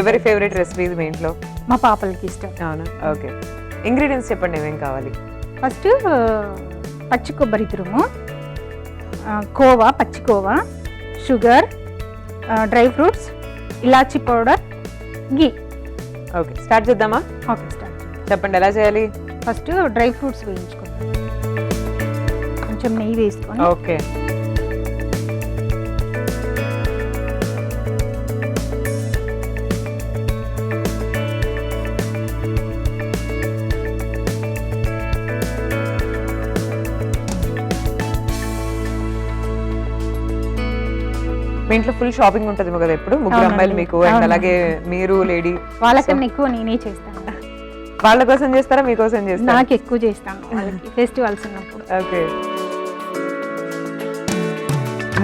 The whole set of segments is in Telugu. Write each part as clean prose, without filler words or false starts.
ఎవరి ఫేవరెట్ రెసిపీ ఇది మీ ఇంట్లో? మా పాపలకి ఇష్టం. అవునా, ఓకే. ఇంగ్రీడియంట్స్ చెప్పండి, ఏమేం కావాలి? ఫస్ట్ పచ్చి కొబ్బరి తురుము, కోవా, పచ్చి కోవా, షుగర్, డ్రై ఫ్రూట్స్, ఇలాచీ పౌడర్, గీ. ఓకే, స్టార్ట్ చేద్దామా? Okay, start. చెప్పండి ఎలా చేయాలి. ఫస్ట్ డ్రై ఫ్రూట్స్ వేయించుకుందాం. కొంచెం నెయ్యి వేసుకొని. ఓకే. మీ ఇంట్లో ఫుల్ షాపింగ్ ఉంటుంది కదా ఎప్పుడు? ముగ్గురు అమ్మాయిలు మీకు, అండ్ అలాగే మీరు లేడీ. వాళ్ళకన్నా ఎక్కువ నేనే చేస్తాను. వాళ్ళ కోసం చేస్తారా, మీకోసం చేస్తారా? నాకు ఎక్కువ చేస్తాను వాళ్ళకి ఫెస్టివల్స్ ఉన్నప్పుడు. ఓకే.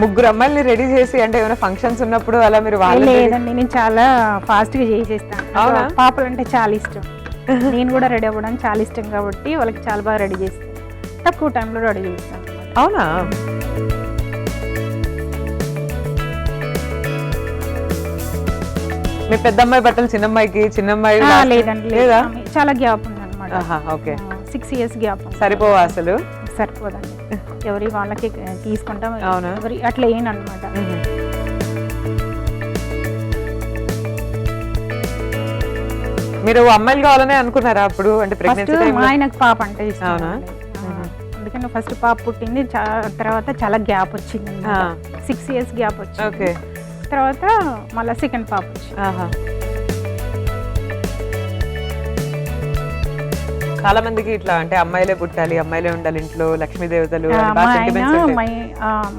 ముగ్గురు అమ్మాయిల్ని రెడీ చేసి అంటే ఏమైనా ఫంక్షన్స్ ఉన్నప్పుడు అలా మీరు వాళ్ళు? లేదండి, నేను చాలా ఫాస్ట్ గా చేసేస్తాను. అవునా? పాపలు అంటే చాలా ఇష్టం. నేను కూడా రెడీ అవ్వడం చాలా ఇష్టం కాబట్టి వాళ్ళకి చాలా బాగా రెడీ చేస్తాను. తక్కువ టైంలో రెడీ చేస్తాను. అవునా? మీ పెద్ద అమ్మాయి బట్టలు చిన్నమ్మాయికి, చిన్నమ్మాయి లేదండి, లేదా చాలా గ్యాప్ ఉంది అనమాట. Okay, 6 years gap. సరిపోవా అసలు? సరిపోదండి, ఎవరి వాళ్ళకి తీసుకుంటాం. అవునా? ఎవరి అట్లా ఏనమాట. మీరు అమ్మాయిలు కావాలనే అనుకున్నారా అప్పుడు? అంటే ఫస్ట్ మా ఆయనకు పాప అంటే ఇష్టం. అందుకని ఫస్ట్ పాప పుట్టింది, తర్వాత చాలా గ్యాప్ వచ్చింది. 6 years గ్యాప్ వచ్చింది. ఓకే. తర్వాత మళ్ళీ సెకండ్ పాప వచ్చింది. చాలా మందికి ఇట్లా అంటే అమ్మాయిలే పుట్టాలి, అమ్మాయిలే ఉండాలి ఇంట్లో, లక్ష్మీ దేవతలు.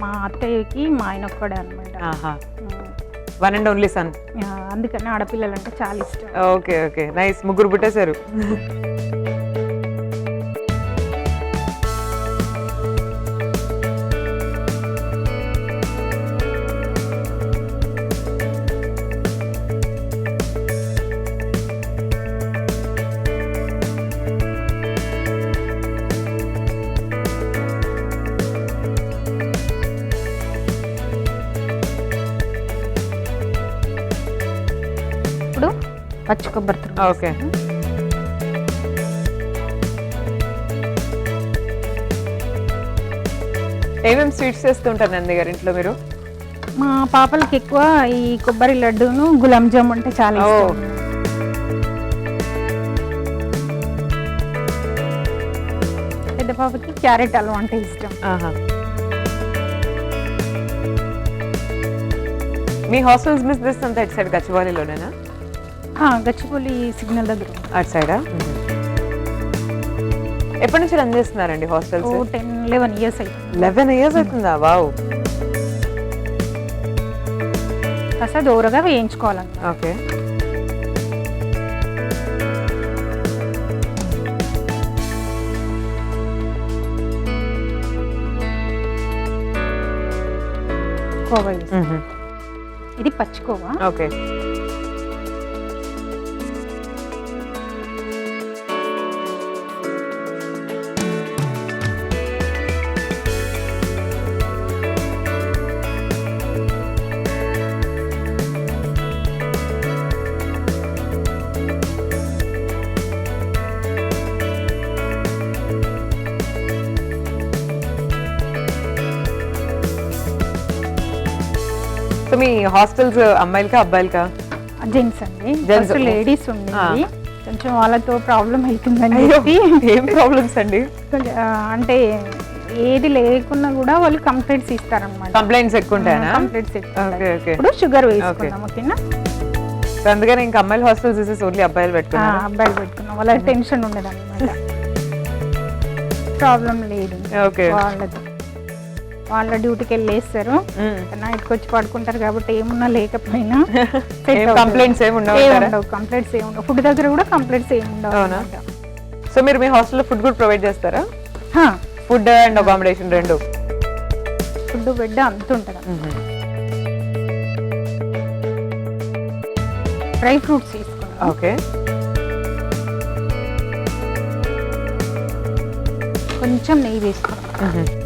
మా అత్తయ్యకి మా ఆయన ఒక్కడే అనమాట. One and only sun. అందుకని ఆడపిల్లలు అంటే చాలా ఇష్టం. Okay, okay, nice. ముగ్గురు పుట్టేశారు. ఇప్పుడు పచ్చి కొబ్బరి తురుము. ఓకే. ఏమేమి స్వీట్స్ చేస్తుంటారు నంది గారి ఇంట్లో మీరు? మా పాపలకి ఎక్కువ ఈ కొబ్బరి లడ్డూను, గులాబ్ జామ్ అంటే చాలా ఇష్టం. పెద్ద పాపకి క్యారెట్ హల్వా అంటే ఇష్టం. మీ హాస్టల్స్ బిజినెస్ అంతా అటు సైడ్ గచ్చిబౌలిలోనేనా? గచ్చిబౌలి సిగ్నల్ దగ్గర. అటు సైడా? ఎప్పటి నుంచి రన్ చేస్తున్నారండి హాస్టల్స్? 10-11 years అవుతుంది. 11 years అవుతుందా? వావ్. కాస్త దూరగా వేయించుకోవాలంట. ఓకే. కోవా, ఇది పచ్చి కోవా. ఓకే. సో మీ హాస్టల్స్ అమ్మాయిలకా అబ్బాయిలకా? జెంట్స్ అండి. జెంట్స్, లేడీస్ ఉండేది. కొంచెం వాళ్ళతో ప్రాబ్లం అవుతుందని చెప్పి. ఏం ప్రాబ్లమ్స్ అండి? అంటే ఏది లేకున్నా కూడా వాళ్ళు కంప్లైంట్స్ ఇస్తారన్నమాట. కంప్లైంట్స్ ఎక్కువ ఉంటాయా? కంప్లైంట్స్ ఇప్పుడు షుగర్ వేసుకున్నాం ఓకేనా. అందుకని ఇంకా అమ్మాయిల హాస్టల్స్ చూసేసి ఓన్లీ అబ్బాయిలు పెట్టుకున్నాం. అబ్బాయిలు పెట్టుకున్నాం, వాళ్ళ టెన్షన్ ఉండదు అనమాట. ప్రాబ్లం లేదు వాళ్ళతో. వాళ్ళ డ్యూటీకి వెళ్ళేస్తారు, నైట్కి వచ్చి పడుకుంటారు కాబట్టి ఏమున్నా లేకపోయినా కంప్లైంట్స్ ఏమి ఉండవు. కంప్లైంట్స్ ఏమి ఉండవు. ఫుడ్ దగ్గర కూడా కంప్లైంట్స్ ఏమి ఉండవు. సో మీరు మీ హాస్టల్లో ఫుడ్ కూడా ప్రొవైడ్ చేస్తారా? ఫుడ్ అండ్ అకామిడేషన్ రెండు? ఫుడ్ బెడ్ అంత ఉంటుంది. డ్రై ఫ్రూట్స్ తీసుకున్నాం. ఓకే. కొంచెం నెయ్యి వేసుకున్నాం.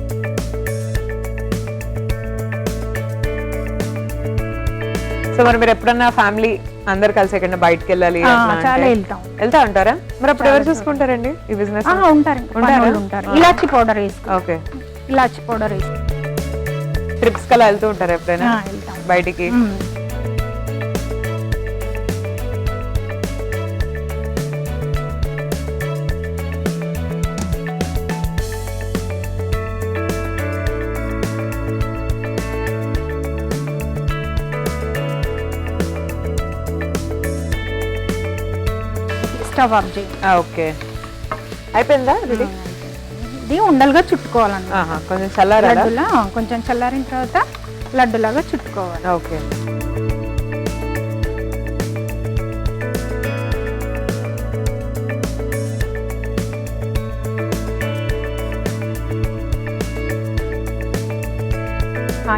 సో మరి మీరు ఎప్పుడన్నా ఫ్యామిలీ అందరు కలిసి ఎక్కడ బయటకు వెళ్ళాలి అట్లా చాలా అంటే వెళ్తాం. వెళ్తా ఉంటారా? మరి అప్పుడు ఎవరు చూసుకుంటారండి ఈ బిజినెస్? ఉంటారు ఇంకా పనోళ్ళు ఉంటారు. ఇలాచి పౌడర్ వేసుకో, ఓకే. ఇలాచి పౌడర్ వేసుకో. ట్రిప్స్ కలా వెళ్తూ ఉంటారు ఎప్పుడైనా వెళ్తాం బయటికి? స్టవ్ ఆఫ్ చేయి. ఓకే, అయిపోయిందా రెడీ? ఇది ఉండలుగా చుట్టుకోవాలన్నమాట. కొంచెం చల్లారా? లడ్డులా కొంచెం చల్లారిన తర్వాత లడ్డులాగా చుట్టుకోవాలి. ఓకే.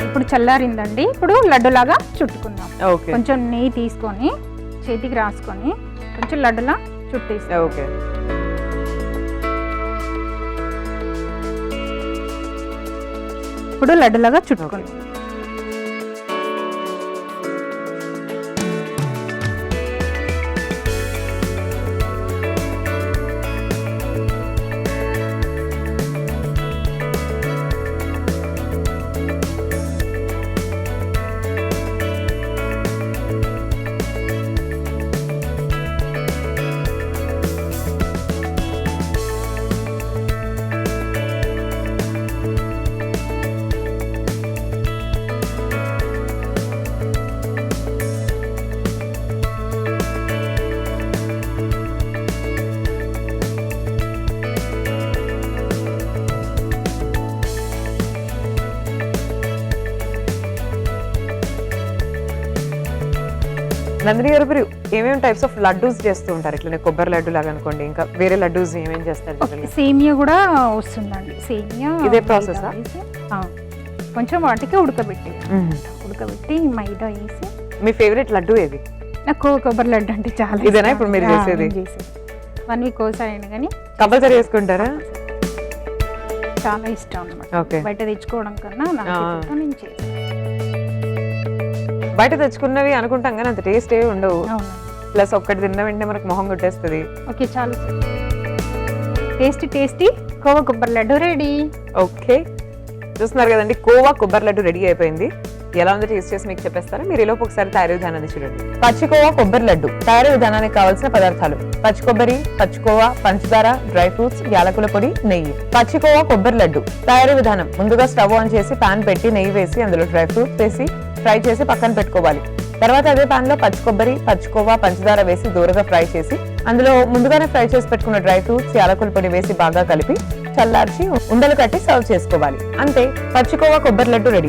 ఇప్పుడు చల్లారిందండి. ఇప్పుడు లడ్డులాగా చుట్టుకుందాం. ఓకే. కొంచెం నెయ్యి తీసుకొని చేతికి రాసుకొని కొంచెం లడ్డులా చుట్టేస్తాం. ఓకే. ఇప్పుడు లడ్డులాగా చుట్టుకుందాం. నందిని గారు మీరు ఏమేమి టైప్స్ ఆఫ్ లడ్డూస్ చేస్తూ ఉంటారు? ఇట్లా కొబ్బరి లడ్డు లాగా అనుకోండి, ఇంకా వేరే లడ్డూస్ ఏమేం చేస్తారు? సేమియా కూడా వస్తుందండి. సేమియా ఇదే ప్రాసెసా? కొంచెం వాటికి ఉడకబెట్టి మైదా వేసి. మీ ఫేవరెట్ లడ్డు ఏది? నాకు కొబ్బరి లడ్డు అంటే చాలా ఇదేనా ఇప్పుడు మీరు చేసేది? 1 వీక్ కోసాను కానీ కంపల్సరీ చేసుకుంటారా? చాలా ఇష్టం అన్నమాట. ఓకే. బయట తెచ్చుకోవడం కన్నా నేను చేస్తాను. బయట తెచ్చుకున్నవి అనుకుంటాం కానీ అంత టేస్ట్ ఏ ఉండవు. ప్లస్ ఒక్కటి తిన్న వెంటనే మనకు మొహం కొట్టేస్తుంది. ఓకే, చాలు. టేస్టీ కోవా కొబ్బరి లడ్డు రెడీ. ఓకే, చూస్తున్నారు కదండి, కోవా కొబ్బరి లడ్డు రెడీ అయిపోయింది. ఎలా ఉందో టేస్ట్ చేసి మీకు చెప్పేస్తాను. మీరు ఈలోపు ఒకసారి తయారీ విధానాన్ని చూడండి. పచ్చి కోవా కొబ్బరి లడ్డు తయారీ విధానానికి కావాల్సిన పదార్థాలు: పచ్చి కొబ్బరి, పచ్చి కోవా, పంచదార, డ్రై ఫ్రూట్స్, యాలకుల పొడి, నెయ్యి. పచ్చి కోవా కొబ్బరి లడ్డు తయారీ విధానం: ముందుగా స్టవ్ ఆన్ చేసి పాన్ పెట్టి నెయ్యి వేసి అందులో డ్రై ఫ్రూట్స్ వేసి ఫ్రై చేసి పక్కన పెట్టుకోవాలి. తర్వాత అదే పాన్ లో పచ్చి కొబ్బరి, పచ్చి కోవా, పంచదార వేసి దూరగా ఫ్రై చేసి అందులో ముందుగానే ఫ్రై చేసి పెట్టుకున్న డ్రై ఫ్రూట్స్, యాలకుల పొడి వేసి బాగా కలిపి చల్లార్చి ఉండలు కట్టి సర్వ్ చేసుకోవాలి. అంతే, పచ్చి కోవా కొబ్బరి లడ్డు రెడీ.